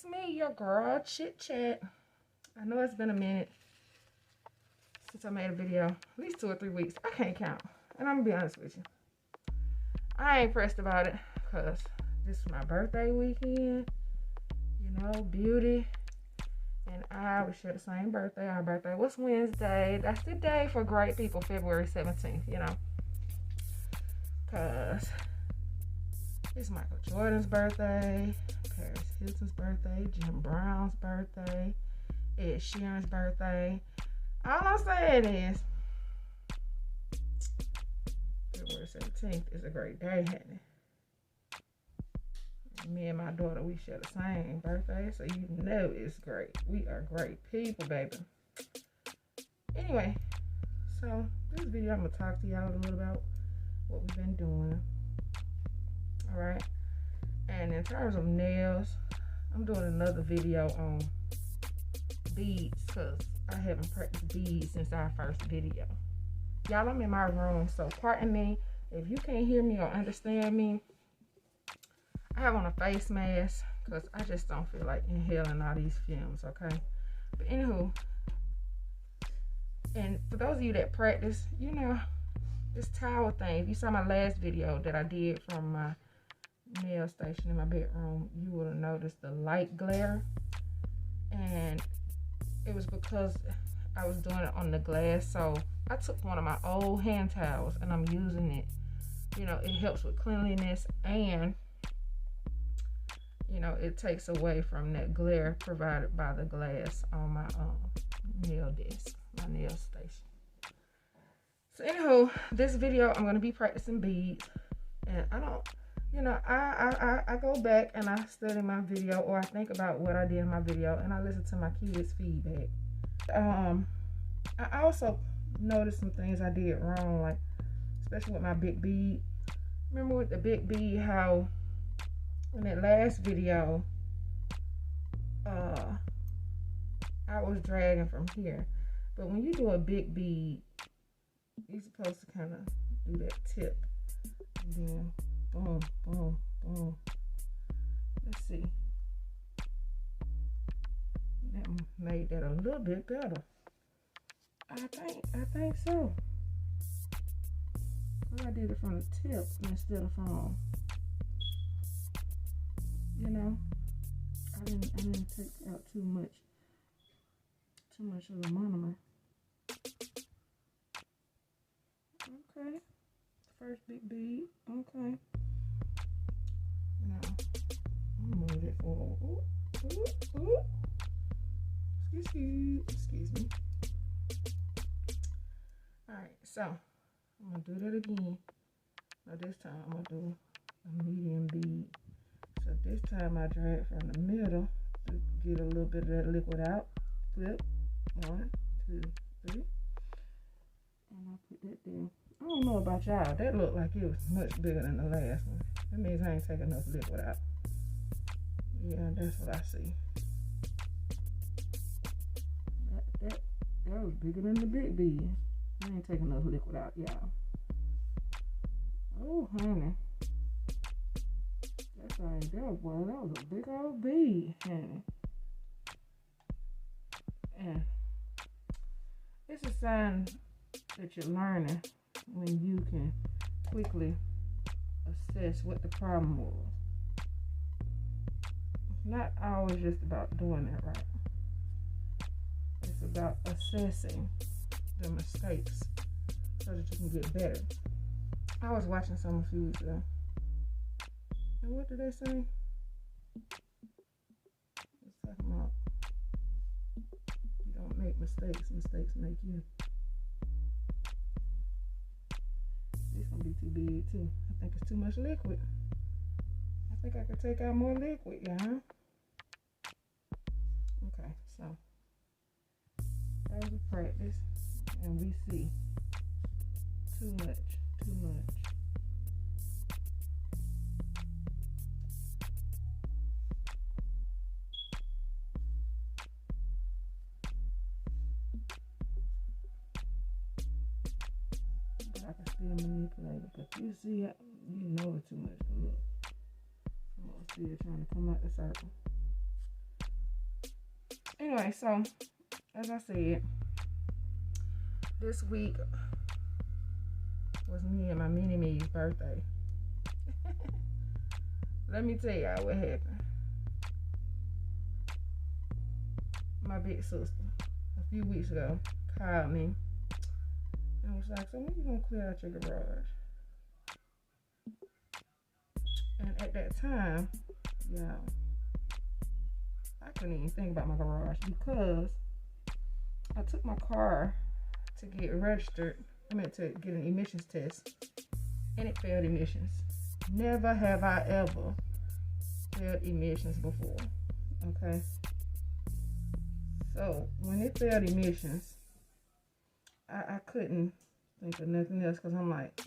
It's me, your girl, Chit Chat. I know it's been a minute since I made a video. At least 2 or 3 weeks. I can't count. And I'm gonna be honest with you. I ain't pressed about it because this is my birthday weekend. You know, Beauty and I, we share the same birthday. Our birthday was Wednesday. That's the day for great people, February 17th, you know. Because it's Michael Jordan's birthday, Paris Hilton's birthday, Jim Brown's birthday, Ed Sheeran's birthday. All I'm saying is, February 17th is a great day, honey. Me and my daughter, we share the same birthday, so you know it's great. We are great people, baby. Anyway, so this video, I'm going to talk to y'all a little about what we've been doing. Alright? And in terms of nails, I'm doing another video on beads because I haven't practiced beads since our first video. Y'all, I'm in my room, so pardon me if you can't hear me or understand me. I have on a face mask because I just don't feel like inhaling all these fumes, okay? But anywho, and for those of you that practice, you know, this towel thing, if you saw my last video that I did from my nail station in my bedroom, you would have noticed the light glare. And it was because I was doing it on the glass. So I took one of my old hand towels and I'm using it. You know, it helps with cleanliness and, you know, it takes away from that glare provided by the glass on my nail desk, my nail station. So anywho, this video I'm going to be practicing beads. And I don't, you know, I go back and I study my video, or I think about what I did in my video, and I listen to my kids' feedback. I also noticed some things I did wrong, like especially with my big bead. Remember with the big bead how in that last video I was dragging from here, but when you do a big bead, you're supposed to kind of do that tip and then boom, boom, boom. Let's see. That made that a little bit better. I think so. Well, I did it from the tip instead of from, you know, I didn't take out too much of the monomer. Okay, first big bead. Okay. Now I'm gonna move it forward. Ooh, ooh, ooh. Excuse me. All right, so I'm gonna do that again. Now this time I'm gonna do a medium bead. So this time I drag from the middle to get a little bit of that liquid out. Flip. 1, 2, 3. And I put that there. I don't know about y'all. That looked like it was much bigger than the last one. That means I ain't taking enough liquid out. Yeah, that's what I see. That was bigger than the big bead. I ain't taking enough liquid out, y'all. Oh, honey. That's all right there, boy. That was a big old bead, honey. And it's a sign that you're learning when you can quickly assess what the problem was. It's not always just about doing it right. It's about assessing the mistakes so that you can get better. I was watching some a few weeks ago. And what did they say? It's talking about you don't make mistakes, mistakes make you. This gonna be too big too. I think it's too much liquid. I think I could take out more liquid, y'all. Okay, so that was a practice, and we see too much. But I can still manipulate it, but you see, you know it's too much. Look, I'm still trying to come out the circle. Anyway, so as I said, this week was me and my mini-me's birthday. Let me tell y'all what happened. My big sister, a few weeks ago, called me and was like, so when you gonna clear out your garage? And at that time, y'all, I couldn't even think about my garage because I took my car to get registered. I meant to get an emissions test, and it failed emissions. Never have I ever failed emissions before. Okay. So when it failed emissions, I couldn't think of nothing else because I'm like,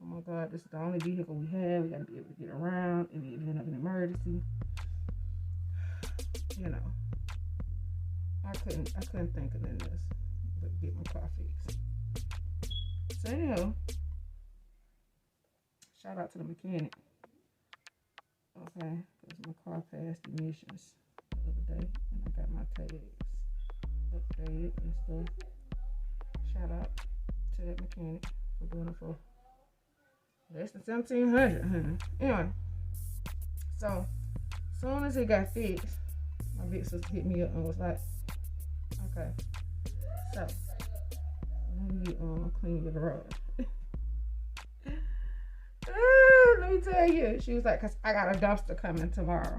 oh my God, this is the only vehicle we have. We gotta be able to get around in the event of an emergency. You know, I couldn't think of nothing else but get my car fixed. So anyhow, shout out to the mechanic. Okay, because my car passed emissions the other day, and I got my tags updated and stuff. Shout out to that mechanic for doing it for less than $1,700. Anyway, so as soon as it got fixed, my big sister hit me up and was like, okay, so when you clean your garage. Let me tell you, she was like, cause I got a dumpster coming tomorrow.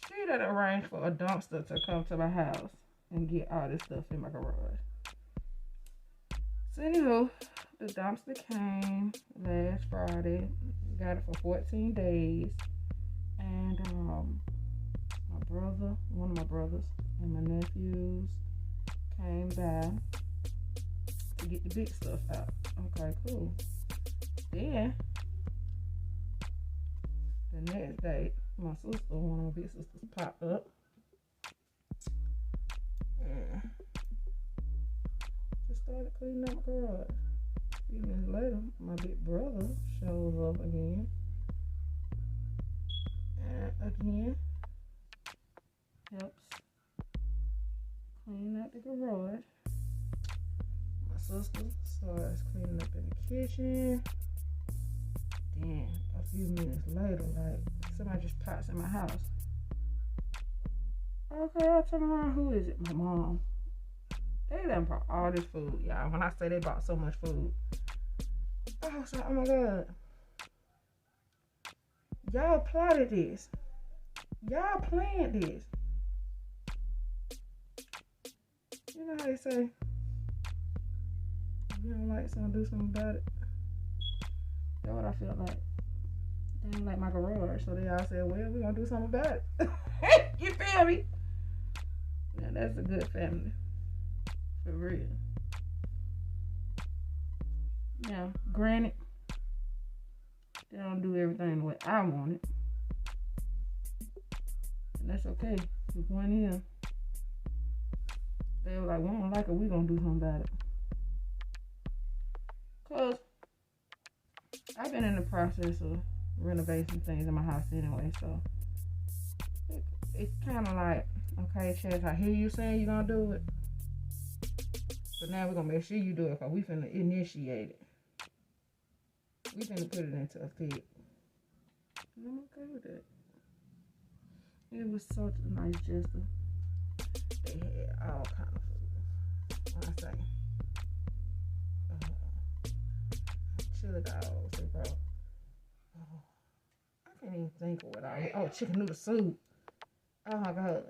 She done arranged for a dumpster to come to my house and get all this stuff in my garage. So anywho, the dumpster came last Friday. Got it for 14 days. And my brother, one of my brothers, and my nephews came by to get the big stuff out. Okay, cool. Then the next day, my sister, one of my big sisters, popped up. And just started cleaning up my garage. A few minutes later, my big brother shows up again. And again, helps clean up the garage. My sister starts cleaning up in the kitchen. Then a few minutes later, like somebody just pops in my house. Okay, I turn around. Who is it? My mom. They done brought all this food, y'all. When I say they bought so much food, I was like, oh my God. Y'all plotted this. Y'all planned this. You know how they say, if you don't like something, do something about it. That's what I feel like. They didn't like my garage, so they all said, well, we're going to do something about it. You feel me? Now, that's a good family. For real. Now, granted, they don't do everything the way I want it. And that's okay. With one in, they were like, we don't like it, we gonna do something about it. Cause I've been in the process of renovating things in my house anyway, so it's kind of like, okay, Chaz, I hear you saying you're gonna do it, but now we're gonna make sure you do it, cause we finna initiate it. We finna put it into effect. And I'm okay with that. It was such a nice gesture. They had all kind of food. When I say chili dogs, they brought. I can't even think of what I. Oh, chicken noodle soup. Oh my God,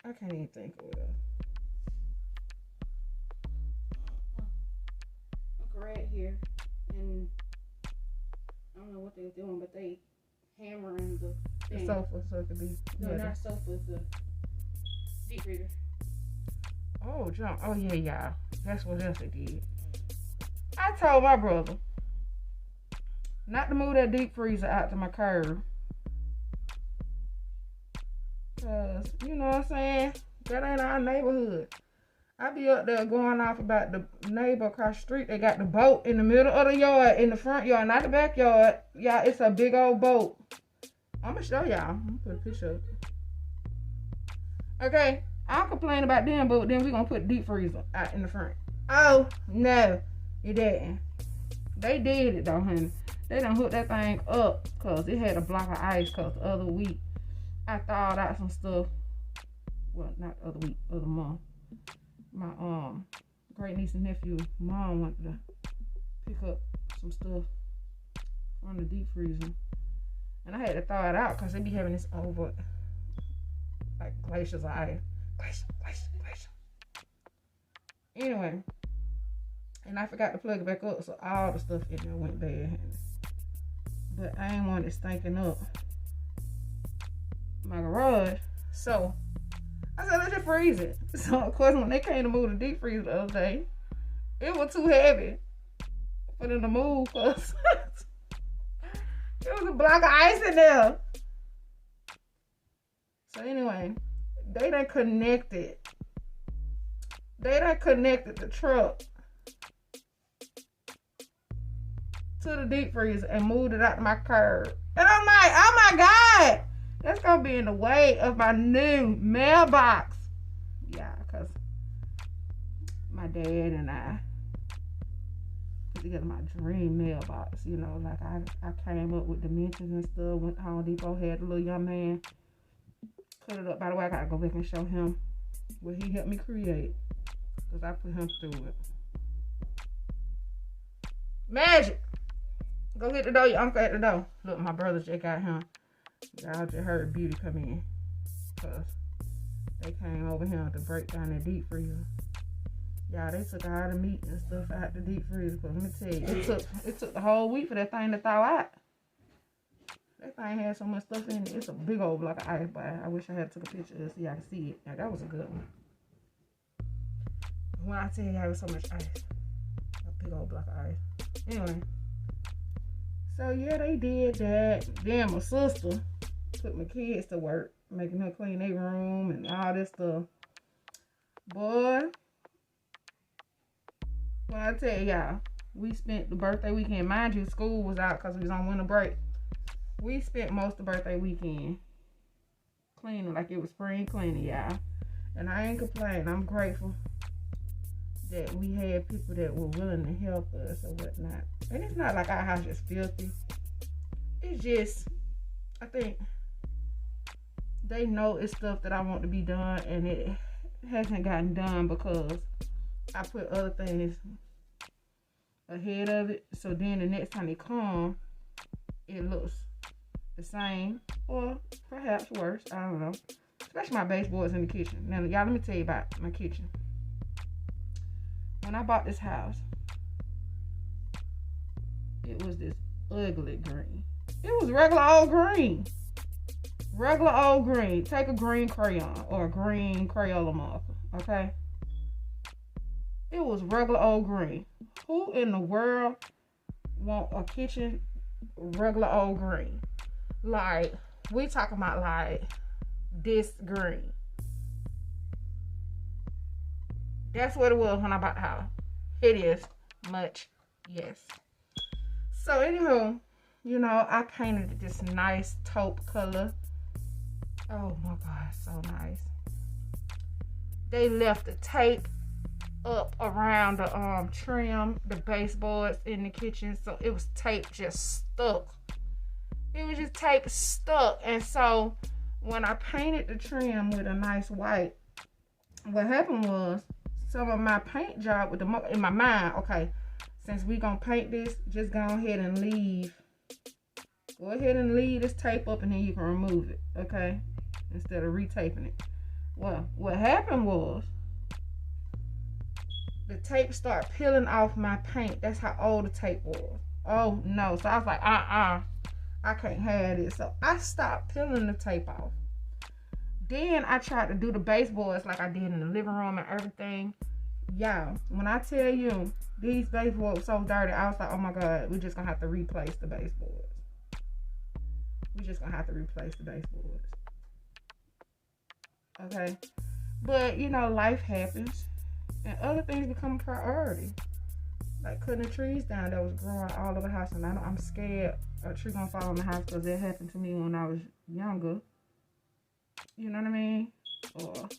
I can't even think of it. Look right here, and I don't know what they're doing, but they hammering the sofa so it could be. No, not sofa, the deep freezer. Oh, John. Oh, yeah, y'all. That's what else they did. I told my brother not to move that deep freezer out to my curb. Because, you know what I'm saying? That ain't our neighborhood. I be up there going off about the neighbor across the street. They got the boat in the middle of the yard, in the front yard, not the backyard. Y'all, it's a big old boat. I'm going to show y'all. I'm going to put a picture up. Okay? I'll complain about them, but then we're going to put the deep freezer out in the front. Oh, no. It didn't. They did it, though, honey. They done hooked that thing up because it had a block of ice because the other week I thawed out some stuff. Well, not the other week, other month. My great niece and nephew, mom wanted to pick up some stuff from the deep freezer. And I had to thaw it out because they be having this over, like glaciers of ice. Glacier. Anyway, and I forgot to plug it back up, so all the stuff in there went bad. But I ain't want it stinking up my garage. So I said, let's just freeze it. So of course when they came to move the deep freezer the other day, it was too heavy for them to move us. It was a block of ice in there. So anyway, they done connected the truck to the deep freezer and moved it out to my curb. And I'm like, oh my God, that's gonna be in the way of my new mailbox. Yeah, because my dad and I put together my dream mailbox. You know, like I came up with dimensions and stuff. Went to Home Depot, had the little young man cut it up. By the way, I gotta go back and show him what he helped me create, because I put him through it. Magic! Go get the door. Your uncle at the door. Look, my brother just got him. Y'all just heard Beauty come in, because they came over here to break down the deep freezer. Y'all, they took all the meat and stuff out the deep freezer. Cause let me tell you, it took the whole week for that thing to thaw out. That thing had so much stuff in it. It's a big old block of ice, but I wish I had took a picture of it so y'all can see it. Now that was a good one. When I tell you it was so much ice, a big old block of ice. Anyway, so yeah, they did that. Then my sister put my kids to work, making her clean their room and all this stuff. Boy, when I tell y'all, we spent the birthday weekend. Mind you, school was out because we was on winter break. We spent most of the birthday weekend cleaning like it was spring cleaning, y'all. And I ain't complaining. I'm grateful that we had people that were willing to help us or whatnot. And it's not like our house is filthy. It's just, I think they know it's stuff that I want to be done, and it hasn't gotten done because I put other things ahead of it. So then the next time they come, it looks the same or perhaps worse. I don't know. Especially my baseboards in the kitchen. Now, y'all, let me tell you about my kitchen. When I bought this house, it was this ugly green. It was regular old green. Regular old green. Take a green crayon or a green Crayola marker, okay? It was regular old green. Who in the world want a kitchen regular old green? Like, we talking about like this green. That's what it was when I bought the house. It is much, yes. So anywho, you know, I painted this nice taupe color. Oh my God, so nice. They left the tape up around the trim, the baseboards in the kitchen, so it was tape just stuck. It was just tape stuck. And so when I painted the trim with a nice white, what happened was some of my paint job with the in my mind, okay, since we gonna paint this, just go ahead and leave. Go ahead and leave this tape up, and then you can remove it, okay, instead of retaping it. Well, what happened was the tape started peeling off my paint. That's how old the tape was. Oh no. So I was like, I can't have this. So I stopped peeling the tape off. Then I tried to do the baseboards like I did in the living room and everything. Y'all, when I tell you these baseboards were so dirty, I was like, oh my God, we're just gonna have to replace the baseboards. We're just gonna have to replace the baseboards. Okay. But you know, life happens. And other things become a priority. Like cutting the trees down that was growing all over the house. And I'm scared a tree gonna fall on the house because that happened to me when I was younger. You know what I mean? or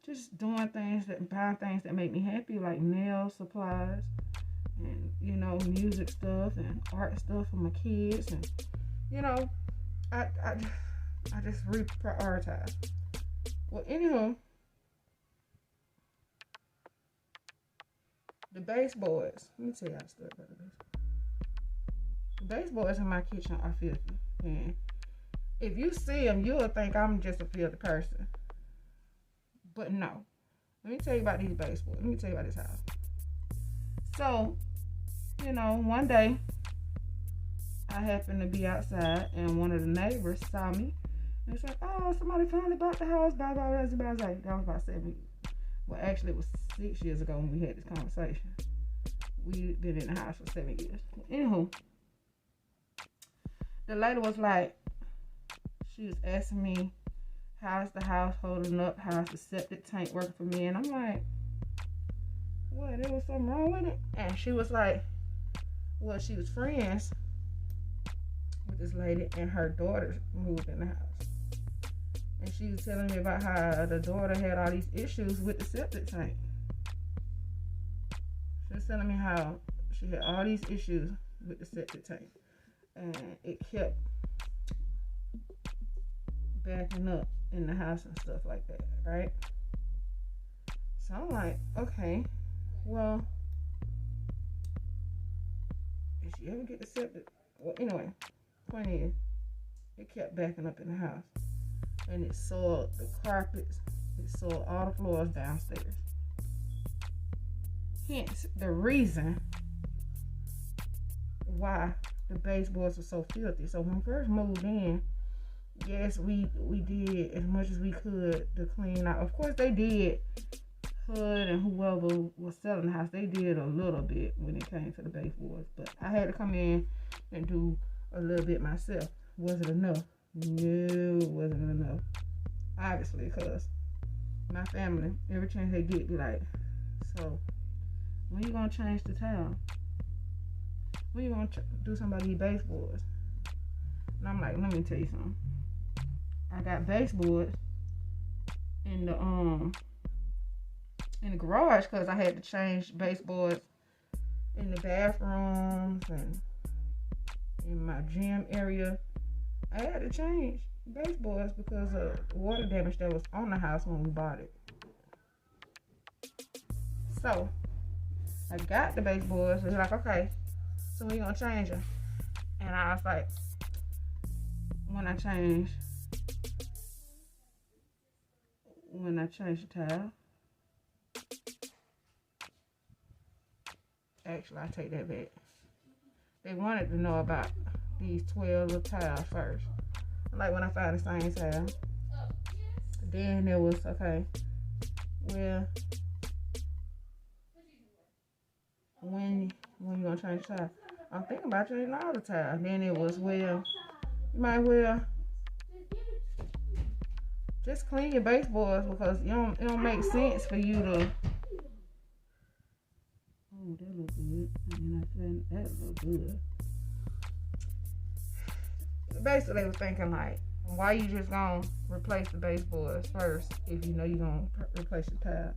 just doing things buying things that make me happy, like nail supplies and, you know, music stuff and art stuff for my kids. And, you know, I just reprioritize. Well, anywho, the baseboards. Let me tell y'all a story about the baseboards. The baseboards in my kitchen are filthy. And if you see them, you'll think I'm just a filthy person. But no. Let me tell you about these baseboards. Let me tell you about this house. So, you know, one day, I happened to be outside, and one of the neighbors saw me. And it's like, oh, somebody finally bought the house. Blah, blah, blah, blah, blah. That was about 7 years. Well, actually, it was 6 years ago when we had this conversation. We've been in the house for 7 years. Anywho, the lady was like, she was asking me, how's the house holding up? How's the septic tank working for me? And I'm like, what? There was something wrong with it? And she was like, well, she was friends with this lady, and her daughter moved in the house. And she was telling me about how the daughter had all these issues with the septic tank. She was telling me how she had all these issues with the septic tank. And it kept backing up in the house and stuff like that, right? So I'm like, okay, well, did she ever get the septic? Well, anyway, point is, it kept backing up in the house. And it soiled the carpets. It soiled all the floors downstairs. Hence, the reason why the baseboards were so filthy. So when we first moved in, yes, we did as much as we could to clean out. Of course, they did. HUD and whoever was selling the house, they did a little bit when it came to the baseboards. But I had to come in and do a little bit myself. Was it enough? No, it wasn't enough. Obviously, because my family, every chance they get, be like, so, when you gonna change the tile? When you gonna do something about these baseboards? And I'm like, let me tell you something. I got baseboards in the garage because I had to change baseboards in the bathrooms and in my gym area. I had to change baseboards because of water damage that was on the house when we bought it. So, I got the baseboards. They're like, okay, so we're going to change them. And I was like, when I changed the tile, actually, I take that back. They wanted to know about these 12 little tiles first. Like when I found the same tile. Then there was, okay, well, when you gonna change the tile? I'm thinking about changing all the tiles. Then it was, well, you might well just clean your baseboards because it don't make sense for you to. Oh, that look good. And I said that look good. Basically, they were thinking like, why you just gonna replace the baseboards first if you know you're gonna replace the tile?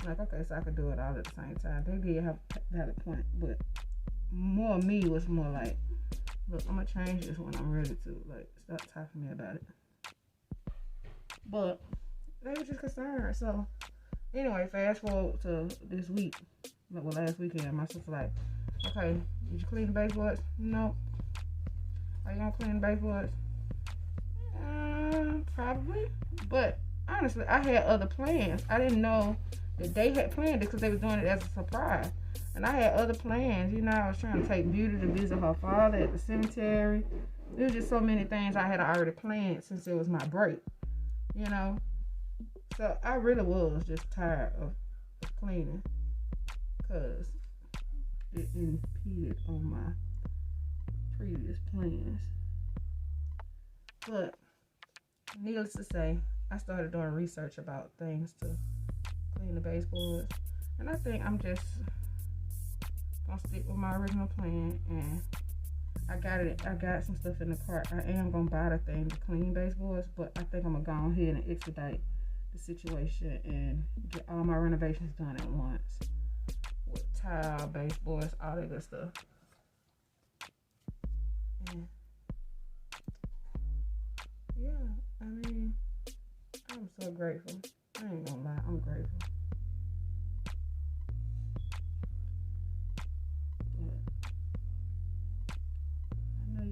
I'm like, okay, so I could do it all at the same time. They did have a point, but more me was more like, look, I'm gonna change this when I'm ready to. Like, stop talking to me about it. But they were just concerned. So anyway, fast forward to this week. Well, last weekend, my sister like, okay, did you clean the baseboards? No. Are you gonna clean the baseboards? Probably. But honestly, I had other plans. I didn't know that they had planned it because they were doing it as a surprise. And I had other plans. You know, I was trying to take Beauty to visit her father at the cemetery. There was just so many things I had already planned since it was my break. You know? So I really was just tired of cleaning because it impeded on my previous plans. But needless to say, I started doing research about things to clean the baseboards, and I think I'm just gonna stick with my original plan. And I got some stuff in the cart. I am gonna buy the thing to clean baseboards, but I think I'm gonna go ahead and expedite the situation and get all my renovations done at once. With tile, baseboards, all that good stuff. And yeah, I mean, I'm so grateful. I ain't gonna lie, I'm grateful.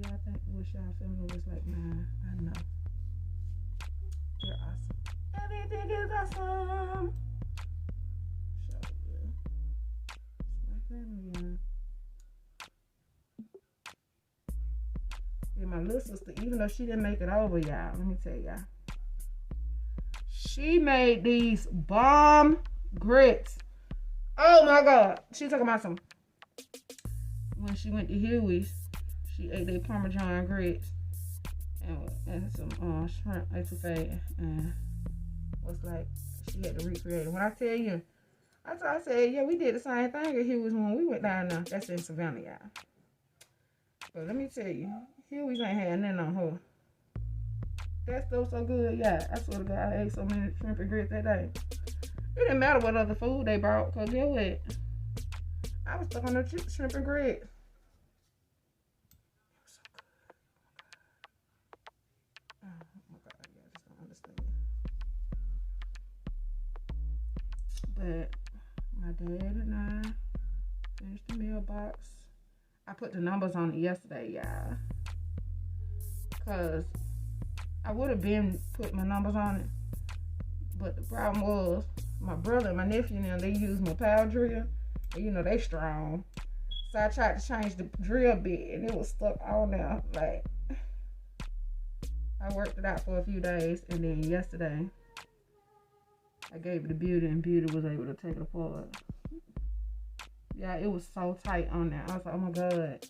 Y'all think wish y'all family was like mine. I know. They're awesome. Everything is awesome. So good. It's my family, y'all. Yeah, my little sister, even though she didn't make it over, y'all, let me tell y'all. She made these bomb grits. Oh my God. She talking about some. When she went to Huey's, she ate their Parmesan grits and some shrimp etouffee, and was like, she had to recreate it. When I tell you, I said, yeah, we did the same thing at Huey's when we went down there. That's in Savannah, y'all. But let me tell you, Huey's ain't had nothing on her. That stuff so good, yeah. I swear to God, I ate so many shrimp and grits that day. It didn't matter what other food they brought, because guess what? I was stuck on the shrimp and grits. But my dad and I finished the mailbox. I put the numbers on it yesterday, y'all. Because I would have been putting my numbers on it. But the problem was, my brother and my nephew and them, they use my power drill. And you know, they strong. So I tried to change the drill bit, and it was stuck on there. Like, I worked it out for a few days, and then yesterday, I gave it to Beauty, and Beauty was able to take it apart. Yeah, it was so tight on there. I was like, oh my God.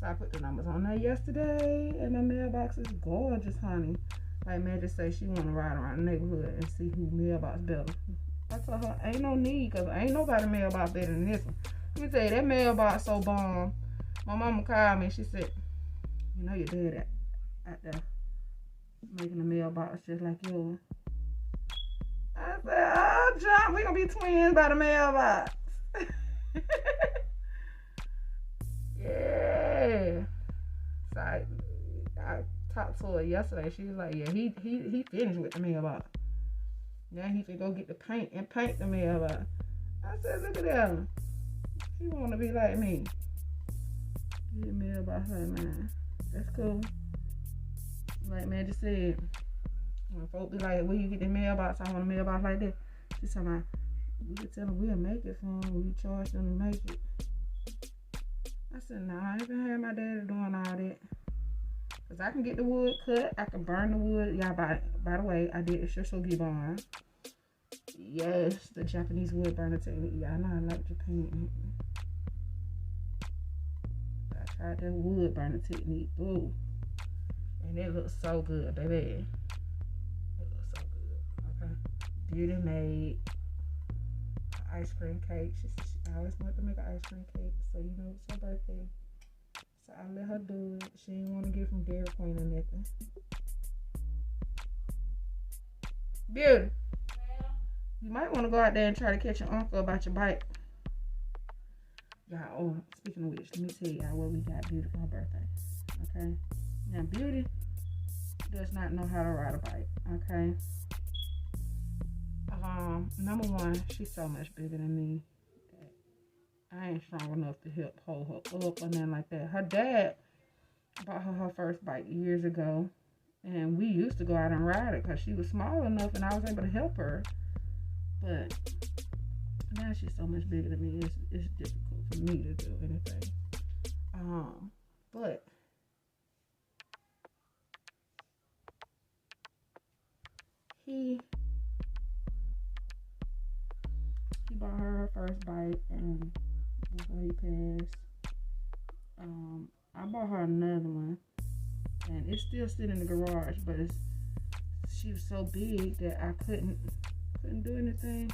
So I put the numbers on there yesterday, and my mailbox is gorgeous, honey. Like Magic say, she want to ride around the neighborhood and see who mailbox better. I told her, ain't no need, because ain't nobody mailbox better than this one. Let me tell you, that mailbox so bomb. My mama called me, and she said, you know your dad out there making a mailbox just like yours. I said, oh, John, we gonna be twins by the mailbox. Yeah. So I talked to her yesterday. She was like, yeah, he finished with the mailbox. Now he can go get the paint and paint the mailbox. I said, look at that. He wanna be like me. Get the mailbox like mine. That's cool. Like Magic said, when folks be like, where you get the mailbox? I want a mailbox like that. She's talking about, we could tell them we'll make it for them. We charge them to make it. I said, nah, I ain't gonna have my daddy doing all that. Because I can get the wood cut. I can burn the wood. Y'all, by the way, I did a shoshogi barn. Yes, the Japanese wood burner technique. Y'all know I like Japan. I tried that wood burner technique. Ooh. And it looks so good, baby. It looks so good. Okay. Beauty made an ice cream cake. She always wanted to make an ice cream cake. So, you know, it's her birthday. So I let her do it. She didn't want to get from Dairy Queen or nothing. Beauty. You might want to go out there and try to catch your uncle about your bike. Y'all, oh, speaking of which, let me tell y'all what we got Beauty for her birthday. Okay? Now, Beauty does not know how to ride a bike, okay? Number one, she's so much bigger than me. I ain't strong enough to help hold her up or nothing like that. Her dad bought her first bike years ago, and we used to go out and ride it because she was small enough and I was able to help her. But now she's so much bigger than me, it's difficult for me to do anything. But he bought her first bike, and before he passed, I bought her another one, and it's still sitting in the garage, but she was so big that I couldn't do anything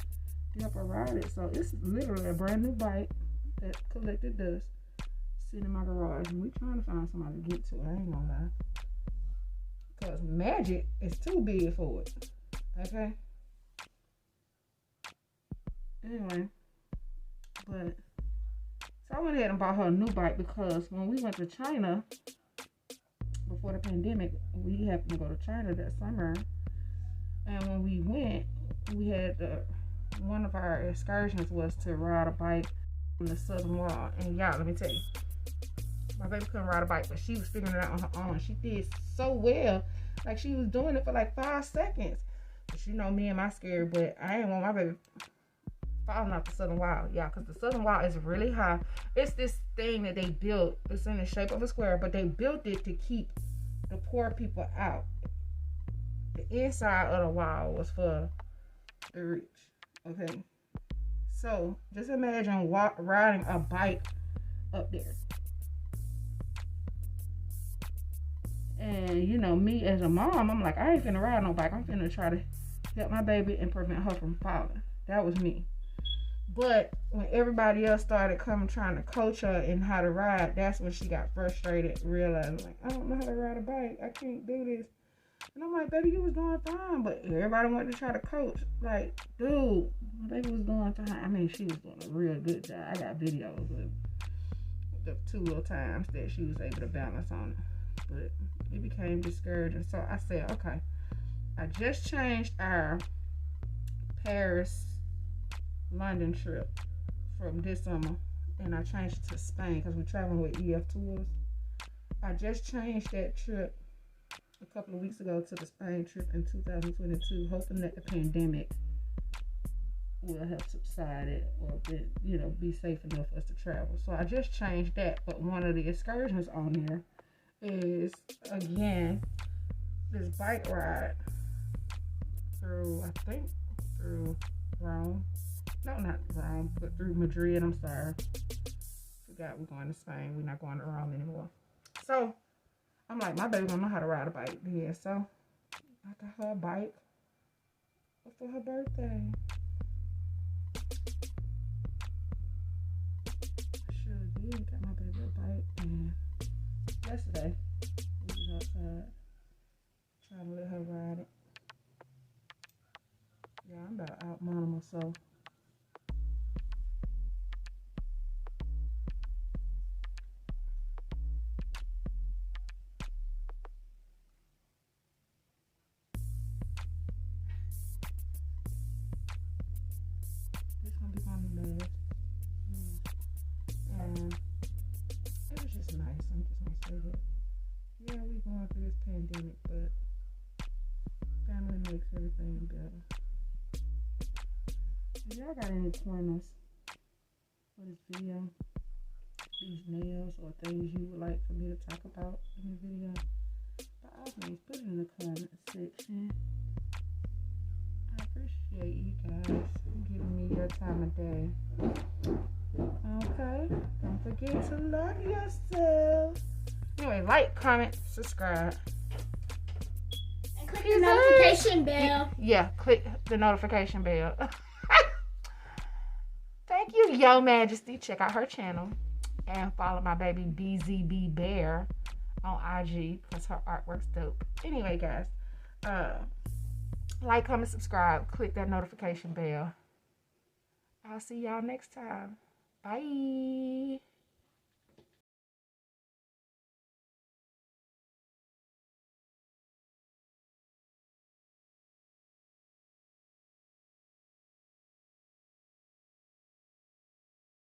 to help her ride it. So it's literally a brand new bike that collected dust. sitting in my garage, and we trying to find somebody to get to. I ain't gonna lie. Because Magic is too big for it. Okay? Anyway. But, so I went ahead and bought her a new bike because when we went to China, before the pandemic, we happened to go to China that summer. And when we went, we had one of our excursions was to ride a bike on the southern wall. And y'all, let me tell you, my baby couldn't ride a bike, but she was figuring it out on her own. She did so well. Like, she was doing it for like 5 seconds. But you know me and my scary, but I ain't want my baby falling off the southern wall, y'all, because the southern wall is really high. It's this thing that they built. It's in the shape of a square, but they built it to keep the poor people out. The inside of the wall was for the rich. Okay, so just imagine riding a bike up there. And you know, me as a mom, I'm like, I ain't finna ride no bike. I'm finna try to help my baby and prevent her from falling. That was me. But when everybody else started coming trying to coach her in how to ride, that's when she got frustrated, realizing like, I don't know how to ride a bike. I can't do this. And I'm like, baby, you was doing fine. But everybody wanted to try to coach. Like, dude, my baby was doing fine. I mean, she was doing a real good job. I got videos of the 2 little times that she was able to balance on it. But it became discouraging. So I said, okay, I just changed our Paris-London trip from this summer. And I changed it to Spain because we're traveling with EF Tours. I just changed that trip a couple of weeks ago to the Spain trip in 2022, hoping that the pandemic will have subsided or been, you know, be safe enough for us to travel. So I just changed that, but one of the excursions on there is, again, this bike ride through, I think, through Rome. No, not Rome, but through Madrid. I'm sorry. Forgot we're going to Spain. We're not going to Rome anymore. So I'm like, my baby don't know how to ride a bike. Yeah, so I got her a bike for her birthday. Sure did. Got my baby a bike. And yesterday, we was outside trying to let her ride it. Yeah, I'm about out mounting myself. And it was just nice. I'm just gonna say that. Yeah, we going through this pandemic, but family makes everything better. If y'all got any pointers for this video, these nails or things you would like for me to talk about in the video, by all means, put it in the comment section. I appreciate you guys giving me your time of day. Okay, don't forget to love yourself. Anyway, like, comment, subscribe. And click the notification bell. Yeah, click the notification bell. Thank you, Yo Majesty. Check out her channel. And follow my baby BZB Bear on IG because her artwork's dope. Anyway, guys, like, comment, subscribe. Click that notification bell. I'll see y'all next time. Bye.